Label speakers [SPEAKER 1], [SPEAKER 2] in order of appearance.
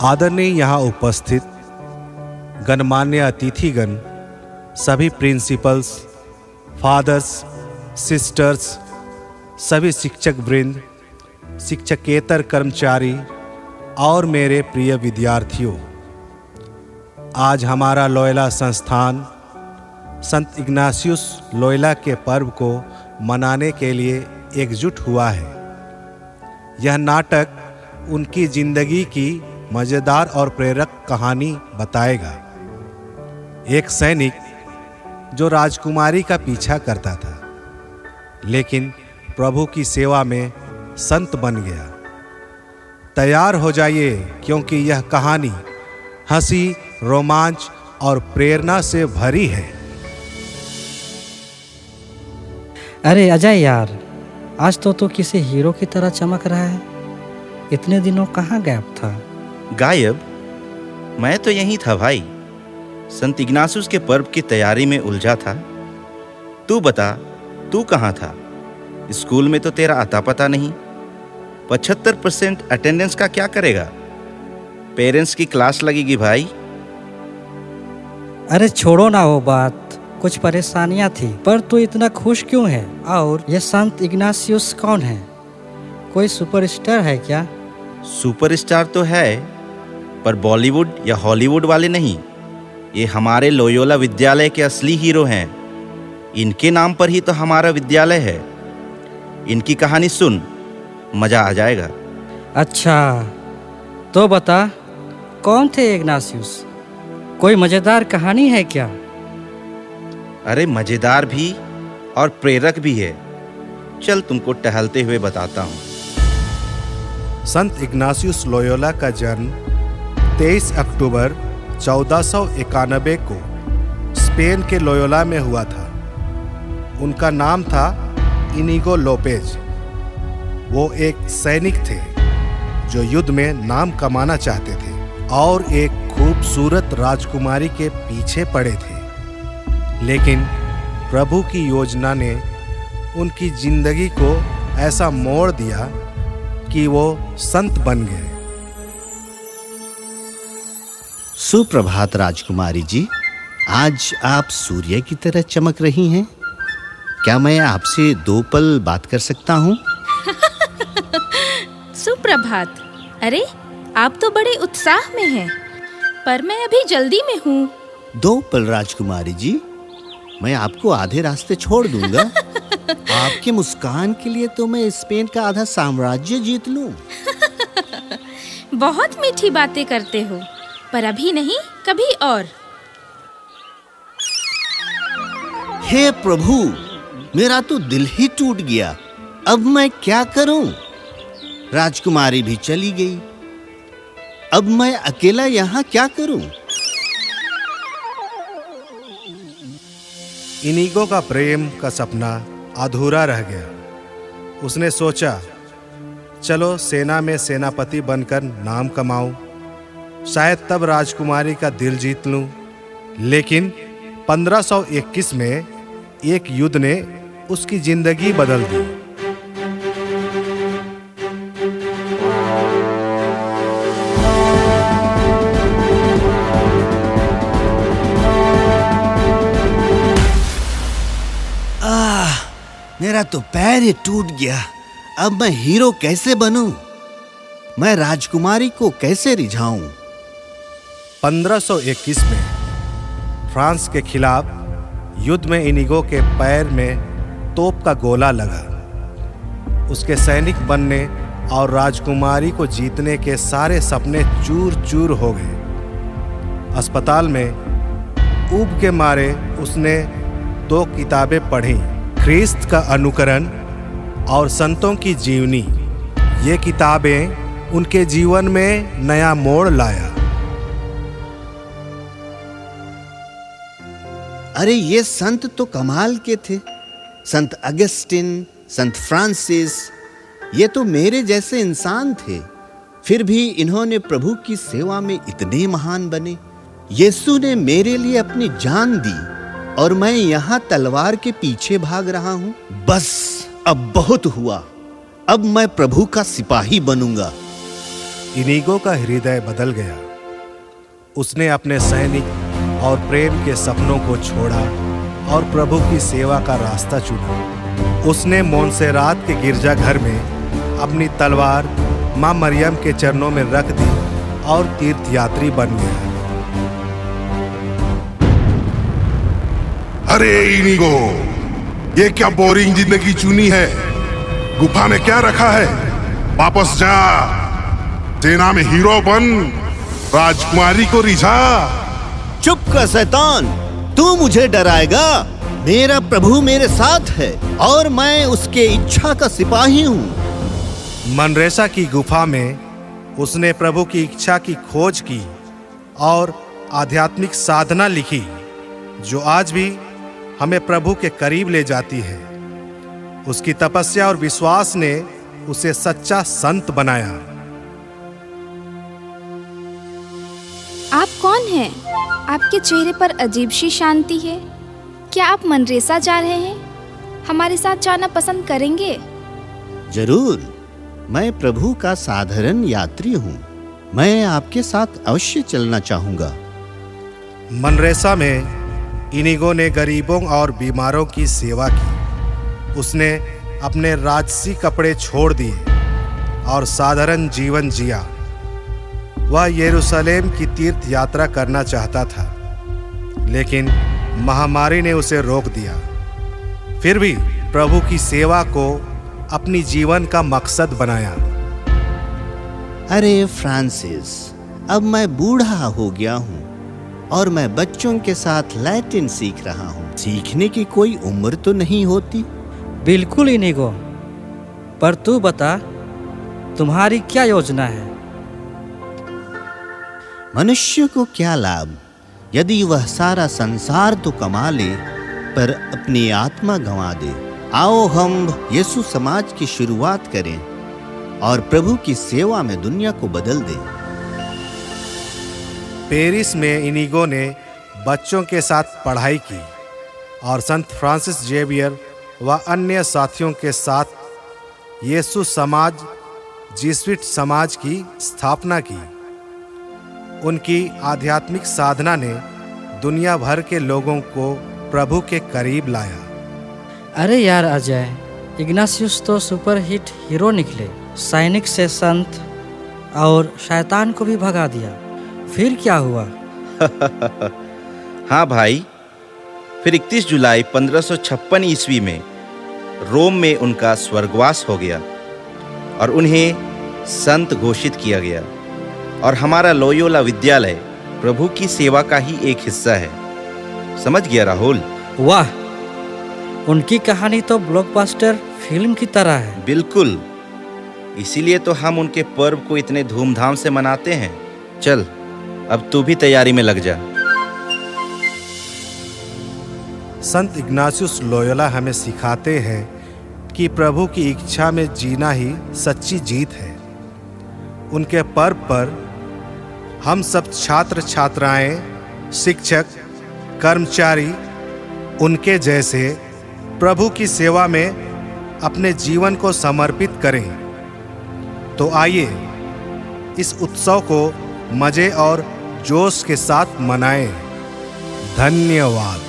[SPEAKER 1] आदरणीय यहाँ उपस्थित गणमान्य अतिथिगण, सभी प्रिंसिपल्स, फादर्स, सिस्टर्स, सभी शिक्षक वृंद, शिक्षकेतर कर्मचारी और मेरे प्रिय विद्यार्थियों, आज हमारा लोयोला संस्थान संत इग्नासियस लोयोला के पर्व को मनाने के लिए एकजुट हुआ है। यह नाटक उनकी जिंदगी की मज़ेदार और प्रेरक कहानी बताएगा। एक सैनिक जो राजकुमारी का पीछा करता था, लेकिन प्रभु की सेवा में संत बन गया। तैयार हो जाइए, क्योंकि यह कहानी हंसी, रोमांच और प्रेरणा से भरी है।
[SPEAKER 2] अरे अजय यार, आज तो तू किसी हीरो की तरह चमक रहा है। इतने दिनों कहाँ गायब था?
[SPEAKER 3] गायब? मैं तो यहीं था भाई, संत इग्नासियस के पर्व की तैयारी में उलझा था। तू बता, तू कहाँ था? स्कूल में तो तेरा आता पता नहीं। 75% अटेंडेंस का क्या करेगा? पेरेंट्स की क्लास लगेगी भाई।
[SPEAKER 2] अरे छोड़ो ना वो बात, कुछ परेशानियां थी। पर तू इतना खुश क्यों है? और ये संत इग्नासियस कौन है? कोई सुपरस्टार है क्या?
[SPEAKER 3] सुपरस्टार तो है, पर बॉलीवुड या हॉलीवुड वाले नहीं। ये हमारे लोयोला विद्यालय के असली हीरो हैं। इनके नाम पर ही तो हमारा विद्यालय है। इनकी कहानी सुन, मजा आ जाएगा।
[SPEAKER 2] अच्छा, तो बता, कौन थे इग्नासियस? कोई मजेदार कहानी है क्या?
[SPEAKER 3] अरे मजेदार भी और प्रेरक भी है। चल तुमको टहलते हुए बताता हूँ।
[SPEAKER 1] संत इग्नासियस लोयोला का जन्म 23 अक्टूबर 1491 को स्पेन के लोयोला में हुआ था। उनका नाम था इनिगो लोपेज। वो एक सैनिक थे जो युद्ध में नाम कमाना चाहते थे और एक खूबसूरत राजकुमारी के पीछे पड़े थे। लेकिन प्रभु की योजना ने उनकी जिंदगी को ऐसा मोड़ दिया कि वो संत बन गए।
[SPEAKER 4] सुप्रभात राजकुमारी जी, आज आप सूर्य की तरह चमक रही हैं। क्या मैं आपसे 2 पल बात कर सकता हूँ?
[SPEAKER 5] सुप्रभात। अरे आप तो बड़े उत्साह में हैं, पर मैं अभी जल्दी में हूँ।
[SPEAKER 4] 2 पल राजकुमारी जी, मैं आपको आधे रास्ते छोड़ दूंगा। आपके मुस्कान के लिए तो मैं स्पेन का आधा साम्राज्य जीत लूं।
[SPEAKER 5] बहुत मीठी बातें करते हो, पर अभी नहीं, कभी और।
[SPEAKER 4] हे प्रभु, मेरा तो दिल ही टूट गया। अब मैं क्या करूं? राजकुमारी भी चली गई। अब मैं अकेला यहाँ क्या करूं?
[SPEAKER 1] इनिगो का प्रेम का सपना अधूरा रह गया। उसने सोचा, चलो सेना में सेनापति बनकर नाम कमाऊं, शायद तब राजकुमारी का दिल जीत लूं। लेकिन 1521 में एक युद्ध ने उसकी जिंदगी बदल दी।
[SPEAKER 4] मेरा तो पैर ही टूट गया। अब मैं हीरो कैसे बनूं? मैं राजकुमारी को कैसे रिझाऊं?
[SPEAKER 1] 1521 में फ्रांस के खिलाफ युद्ध में इनिगो के पैर में तोप का गोला लगा। उसके सैनिक बनने और राजकुमारी को जीतने के सारे सपने चूर चूर हो गए। अस्पताल में ऊब के मारे उसने 2 किताबें पढ़ी, ख्रिस्त का अनुकरण और संतों की जीवनी। ये किताबें उनके जीवन में नया मोड़ लाया।
[SPEAKER 4] अरे ये संत तो कमाल के थे। संत अगस्टिन, संत फ्रांसिस, ये तो मेरे जैसे इंसान थे। फिर भी इन्होंने प्रभु की सेवा में इतने महान बने। यीशु ने मेरे लिए अपनी जान दी और मैं यहाँ तलवार के पीछे भाग रहा हूँ। बस अब बहुत हुआ। अब मैं प्रभु का सिपाही बनूंगा।
[SPEAKER 1] इनीगो का हृदय बदल गया। उसने अपने सैनिक और प्रेम के सपनों को छोड़ा और प्रभु की सेवा का रास्ता चुना। उसने मोंसेरात के गिरजाघर में अपनी तलवार मां मरियम के चरणों में रख दी और तीर्थयात्री बन गया।
[SPEAKER 6] अरे इनीगो, ये क्या बोरिंग जिंदगी चुनी है। गुफा में क्या रखा है? वापस जा, सेना में हीरो बन, राजकुमारी को रिझा।
[SPEAKER 4] चुप कर शैतान, तू मुझे डराएगा? मेरा प्रभु मेरे साथ है और मैं उसके इच्छा का सिपाही हूँ।
[SPEAKER 1] मनरेसा की गुफा में उसने प्रभु की इच्छा की खोज की और आध्यात्मिक साधना लिखी, जो आज भी हमें प्रभु के करीब ले जाती है। उसकी तपस्या और विश्वास ने उसे सच्चा संत बनाया।
[SPEAKER 7] आप कौन हैं? आपके चेहरे पर अजीब सी शांति है। क्या आप मनरेसा जा रहे हैं? हमारे साथ जाना पसंद करेंगे?
[SPEAKER 4] जरूर, मैं प्रभु का साधारण यात्री हूँ। मैं आपके साथ अवश्य चलना चाहूंगा।
[SPEAKER 1] मनरेसा में इनीगो ने गरीबों और बीमारों की सेवा की। उसने अपने राजसी कपड़े छोड़ दिए और साधारण जीवन जिया। वह यरूशलेम की तीर्थ यात्रा करना चाहता था, लेकिन महामारी ने उसे रोक दिया। फिर भी प्रभु की सेवा को अपनी जीवन का मकसद बनाया।
[SPEAKER 4] अरे फ्रांसिस, अब मैं बूढ़ा हो गया हूँ और मैं बच्चों के साथ लैटिन सीख रहा हूँ। सीखने की कोई उम्र तो नहीं होती।
[SPEAKER 2] बिल्कुल इनीगो, पर तू बता, तुम्हारी क्या योजना है?
[SPEAKER 4] मनुष्य को क्या लाभ यदि वह सारा संसार तो कमा ले पर अपनी आत्मा गंवा दे। आओ हम यीशु समाज की शुरुआत करें और प्रभु की सेवा में दुनिया को बदल दें।
[SPEAKER 1] पेरिस में इनीगो ने बच्चों के साथ पढ़ाई की और संत फ्रांसिस जेवियर व अन्य साथियों के साथ यीशु समाज, जीसुइट समाज की स्थापना की। उनकी आध्यात्मिक साधना ने दुनिया भर के लोगों को प्रभु के करीब लाया।
[SPEAKER 2] अरे यार अजय, इग्नासियस तो सुपरहिट हीरो निकले। सैनिक से संत और शैतान को भी भगा दिया। फिर क्या हुआ?
[SPEAKER 3] हाँ भाई, फिर 31 जुलाई 1556 ईस्वी में रोम में उनका स्वर्गवास हो गया और उन्हें संत घोषित किया गया। और हमारा लोयोला विद्यालय प्रभु की सेवा का ही एक हिस्सा है। समझ गया राहुल?
[SPEAKER 2] वाह, उनकी कहानी तो ब्लॉकबस्टर फिल्म की तरह है।
[SPEAKER 3] बिल्कुल, इसीलिए तो हम उनके पर्व को इतने धूमधाम से मनाते हैं। चल, अब तू भी तैयारी में लग जा।
[SPEAKER 1] संत इग्नासियस लोयोला हमें सिखाते हैं कि प्रभु की इच्छा में जीना ही सच्ची जीत है। उनके पर्व पर हम सब छात्र छात्राएं, शिक्षक, कर्मचारी उनके जैसे प्रभु की सेवा में अपने जीवन को समर्पित करें। तो आइए इस उत्सव को मजे और जोश के साथ मनाएं। धन्यवाद।